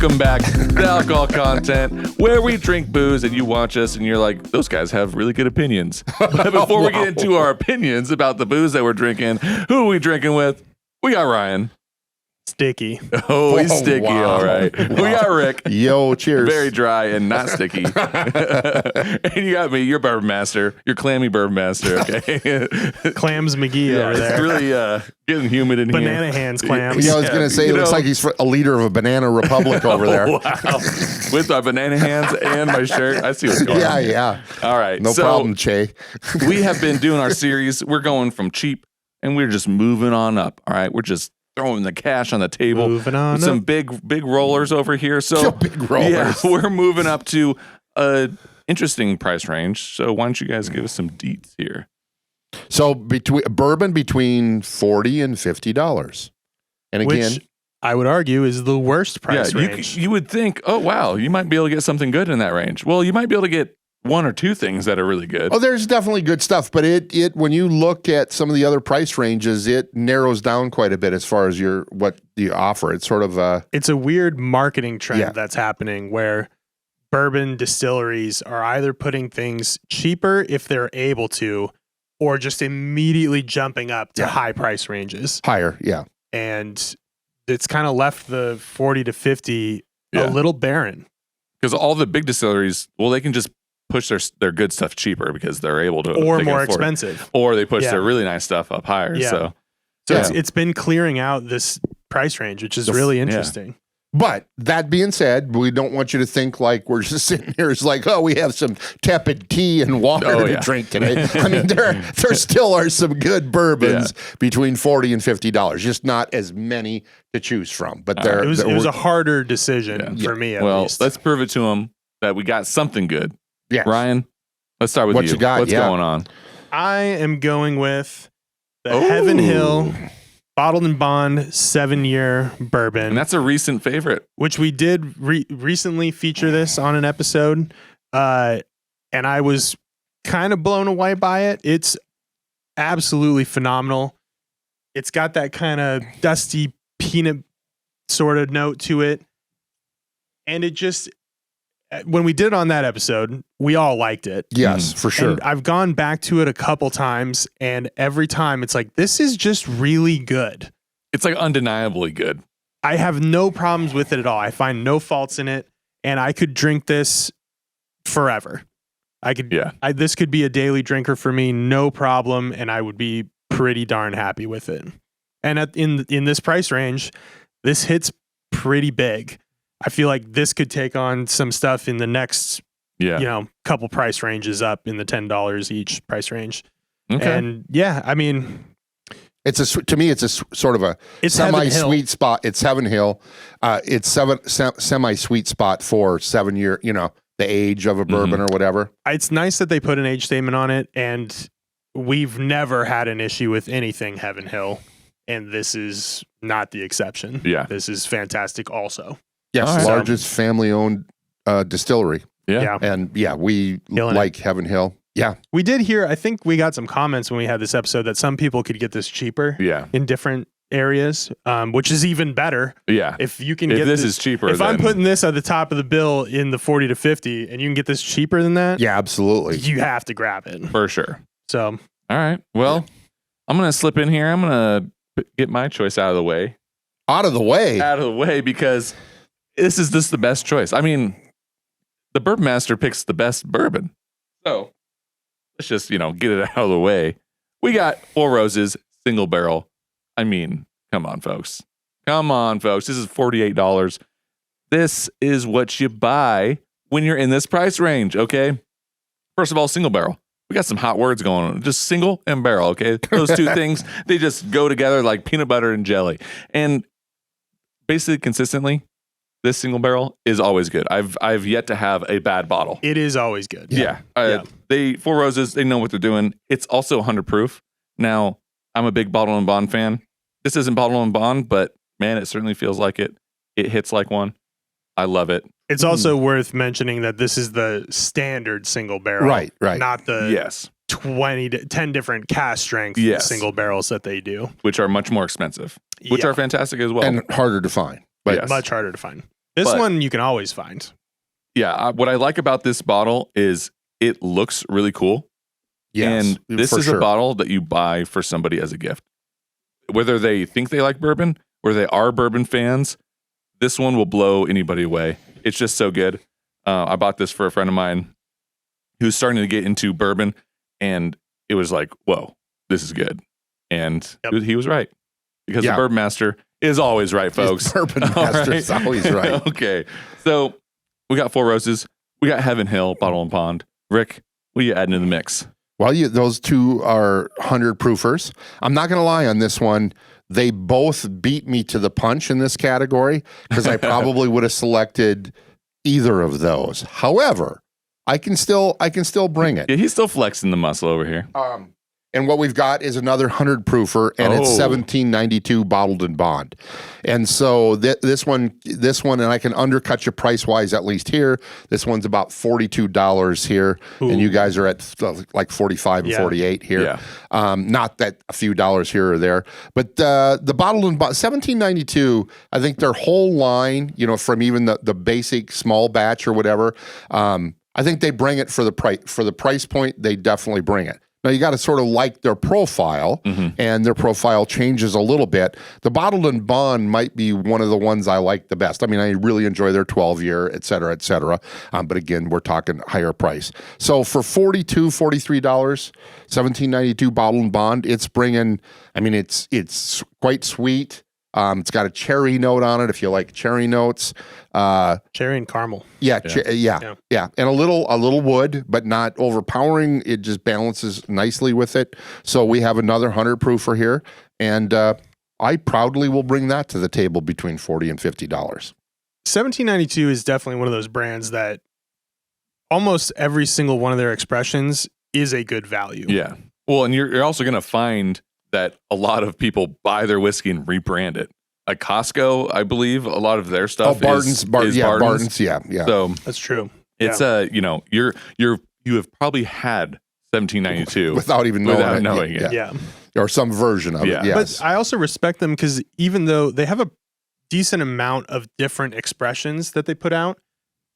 Welcome back to Alcohol Content, where we drink booze and you watch us and you're like, those guys have really good opinions. But before we get into our opinions about the booze that we're drinking, who are we drinking with? We got Ryan. Sticky. Oh, he's sticky, all right. Wow. We got Rick. Yo, cheers. Very dry and not sticky. And you got me, your bourbon master, your clammy bourbon master, okay? Clams McGee over It's there. really getting humid in Banana here. hands clams. Yeah, I was going to say, it looks like he's a leader of a banana republic over there. Wow. With my banana hands and my shirt. I see what's going on. Yeah. All right. No problem, Che. We have been doing our series. We're going from cheap and we're just moving on up. All right. We're just throwing the cash on the table. Moving on Some up. big rollers over here. So Big rollers. yeah, we're moving up to a interesting price range. So why don't you guys give us some deets here? So bourbon between $40 and $50. And again, Which I would argue is the worst price range. You would think, oh wow, you might be able to get something good in that range. Well, you might be able to get one or two things that are really good. oh, there's definitely good stuff, but it when you look at some of the other price ranges, it narrows down quite a bit as far as what you offer. It's sort of It's a weird marketing trend Yeah. that's happening where bourbon distilleries are either putting things cheaper if they're able to, or just immediately jumping up to high price ranges. higher. Yeah. And it's kind of left the 40 to 50 Yeah. a little barren. Because all the big distilleries, well, they can just push their good stuff cheaper because they're able to, Or they can more afford it. expensive. Or they push Yeah. their really nice stuff up higher. Yeah. So So it's been clearing out this price range, which is really interesting. But that being said, we don't want you to think like we're just sitting here. It's like, oh, we have some tepid tea and water to drink today. I mean, there still are some good bourbons between $40 and $50, just not as many to choose from. But It was a harder decision for me, at well, least. let's prove it to them that we got something good. Yes. Ryan, let's start with What you. you got? What's Yeah. going on? I am going with the Heaven Hill Bottled and Bond 7-year bourbon. And that's a recent favorite. Which we did recently feature this on an episode. And I was kind of blown away by it. It's absolutely phenomenal. It's got that kind of dusty peanut sort of note to it. And it just, when we did it on that episode, we all liked it. Yes, for sure. And I've gone back to it a couple times, and every time it's like, this is just really good. It's like undeniably good. I have no problems with it at all. I find no faults in it, and I could drink this forever. This could be a daily drinker for me, no problem, and I would be pretty darn happy with it. And in this price range, this hits pretty big. I feel like this could take on some stuff in the next, couple price ranges up in the $10 each price range. Okay. And yeah, I mean, to me, it's a sort of a semi-sweet spot. It's Heaven Hill. It's semi-sweet spot for 7-year, the age of a bourbon or whatever. It's nice that they put an age statement on it, and we've never had an issue with anything Heaven Hill, and this is not the exception. Yeah. This is fantastic also. Yes, All right. largest family-owned distillery. Yeah. And we Killing like Heaven Hill. Yeah. We did hear, I think we got some comments when we had this episode that some people could get this cheaper in different areas, which is even better. Yeah. If you can if get this is cheaper. If I'm putting this at the top of the bill in the 40 to 50 and you can get this cheaper than that, Yeah, absolutely. you have to grab it. For sure. So, All right. Well, I'm going to slip in here. I'm going to get my choice out of the way. Out of the way. Because this is just the best choice. I mean, the Bourbon Master picks the best bourbon. So let's just, get it out of the way. We got Four Roses single barrel. I mean, come on, folks. This is $48. This is what you buy when you're in this price range, okay? First of all, single barrel. We got some hot words going on. Just single and barrel, okay? Those two things, they just go together like peanut butter and jelly. And basically, consistently, this single barrel is always good. I've yet to have a bad bottle. it is always good. Yeah. Four Roses, they know what they're doing. It's also 100 proof. Now, I'm a big Bottle and Bond fan. This isn't Bottle and Bond, but man, it certainly feels like it. It hits like one. I love it. It's also worth mentioning that this is the standard single barrel. Right. Not the 10 different cast strength single barrels that they do. Which are much more expensive, which are fantastic as well. And harder to find. But Much harder to find. This But- one you can always find. Yeah, what I like about this bottle is it looks really cool. Yes, and this for is sure. a bottle that you buy for somebody as a gift. Whether they think they like bourbon or they are bourbon fans, this one will blow anybody away. It's just so good. I bought this for a friend of mine who's starting to get into bourbon, and it was like, whoa, this is good. And he was right, because the Bourbon Master is always right, folks. Bourbon Master's always right. Okay, so we got Four Roses. We got Heaven Hill, Bottle and Bond. Rick, what are you adding to the mix? Well, those two are 100 proofers. I'm not going to lie on this one. They both beat me to the punch in this category because I probably would have selected either of those. However, I can still bring it. Yeah, he's still flexing the muscle over here. And what we've got is another 100 proofer, and it's 1792 bottled in bond. And so this one, and I can undercut you price wise at least here. This one's about $42 here, and you guys are at like 45 and 48 here. Yeah. Not that a few dollars here or there, but the bottled in bond 1792. I think their whole line, from even the basic small batch or whatever. I think they bring it for the price point. They definitely bring it. Now, you got to sort of like their profile, and their profile changes a little bit. The bottled in bond might be one of the ones I like the best. I mean, I really enjoy their 12-year, et cetera, et cetera. But again, we're talking higher price. So for $43, 1792 bottled in bond, it's bringing, I mean, it's quite sweet. It's got a cherry note on it if you like cherry notes. Cherry and caramel. Yeah. And a little wood, but not overpowering. It just balances nicely with it. So we have another 100 proofer here, and I proudly will bring that to the table between $40 and $50. 1792 is definitely one of those brands that almost every single one of their expressions is a good value. Yeah. Well, and you're also going to find that a lot of people buy their whiskey and rebrand it. Like Costco, I believe a lot of their stuff is Barton's. Yeah. So that's true. It's you have probably had 1792 without even knowing it. Yeah. Or some version of it. Yes. But I also respect them because even though they have a decent amount of different expressions that they put out,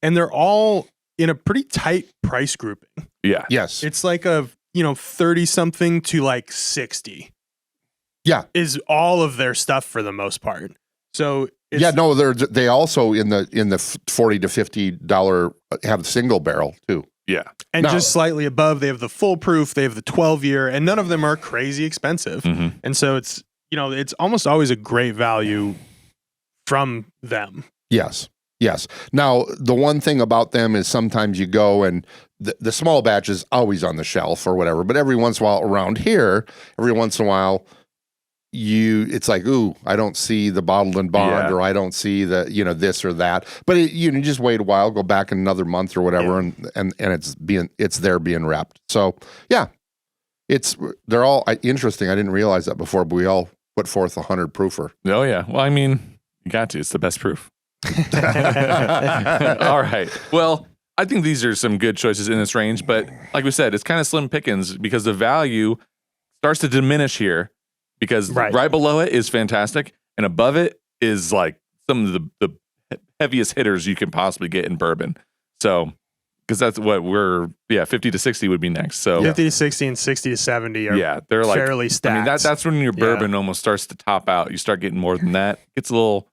and they're all in a pretty tight price grouping. Yeah. Yes. It's like a 30 something to like 60. Yeah, is all of their stuff for the most part. So they also in the $40 to $50 have single barrel too. Yeah, and just slightly above they have the full proof, they have the 12-year, and none of them are crazy expensive. And so it's it's almost always a great value from them. Yes. Now the one thing about them is sometimes you go and the small batch is always on the shelf or whatever, but every once in a while around here, it's like, ooh, I don't see the bottled in bond, or I don't see the this or that. But you just wait a while, go back in another month or whatever, and it's there being wrapped. So they're all interesting. I didn't realize that before, but we all put forth 100 proofer. Oh yeah. Well, I mean, you got to. It's the best proof. All right. Well, I think these are some good choices in this range, but like we said, it's kind of slim pickings because the value starts to diminish here. Because right below it is fantastic, and above it is like some of the heaviest hitters you can possibly get in bourbon. So, because that's what 50 to 60 would be next. So 50 to 60 and 60 to 70 are they're like fairly stacked. I mean, that's when your bourbon almost starts to top out. You start getting more than that. It's a little,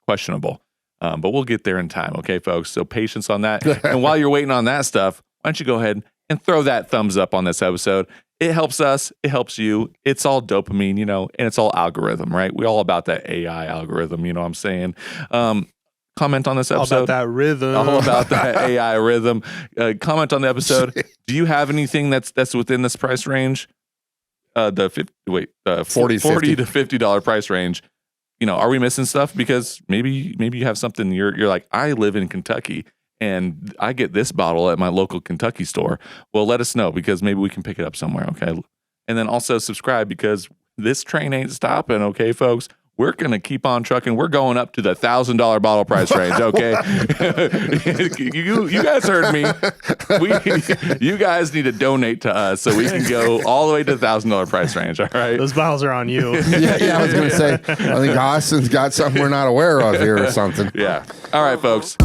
questionable. But we'll get there in time, okay, folks? So patience on that. And while you're waiting on that stuff, why don't you go ahead and throw that thumbs up on this episode. It helps us. It helps you. It's all dopamine, and it's all algorithm, right? We're all about that AI algorithm, you know what I'm saying? Comment on this episode. All about that rhythm. All about that AI rhythm. Comment on the episode. Do you have anything that's within this price range? The $40 to $50 price range. Are we missing stuff? Because maybe you have something you're like, I live in Kentucky and I get this bottle at my local Kentucky store. Well, let us know because maybe we can pick it up somewhere, okay? And then also subscribe because this train ain't stopping, okay, folks? we're going to keep on trucking. We're going up to the $1,000 bottle price range. Okay. you guys heard me. You guys need to donate to us so we can go all the way to the $1,000 price range. All right. Those bottles are on you. Yeah, I was going to say, I think Austin's got something we're not aware of here or something. Yeah. All right, folks.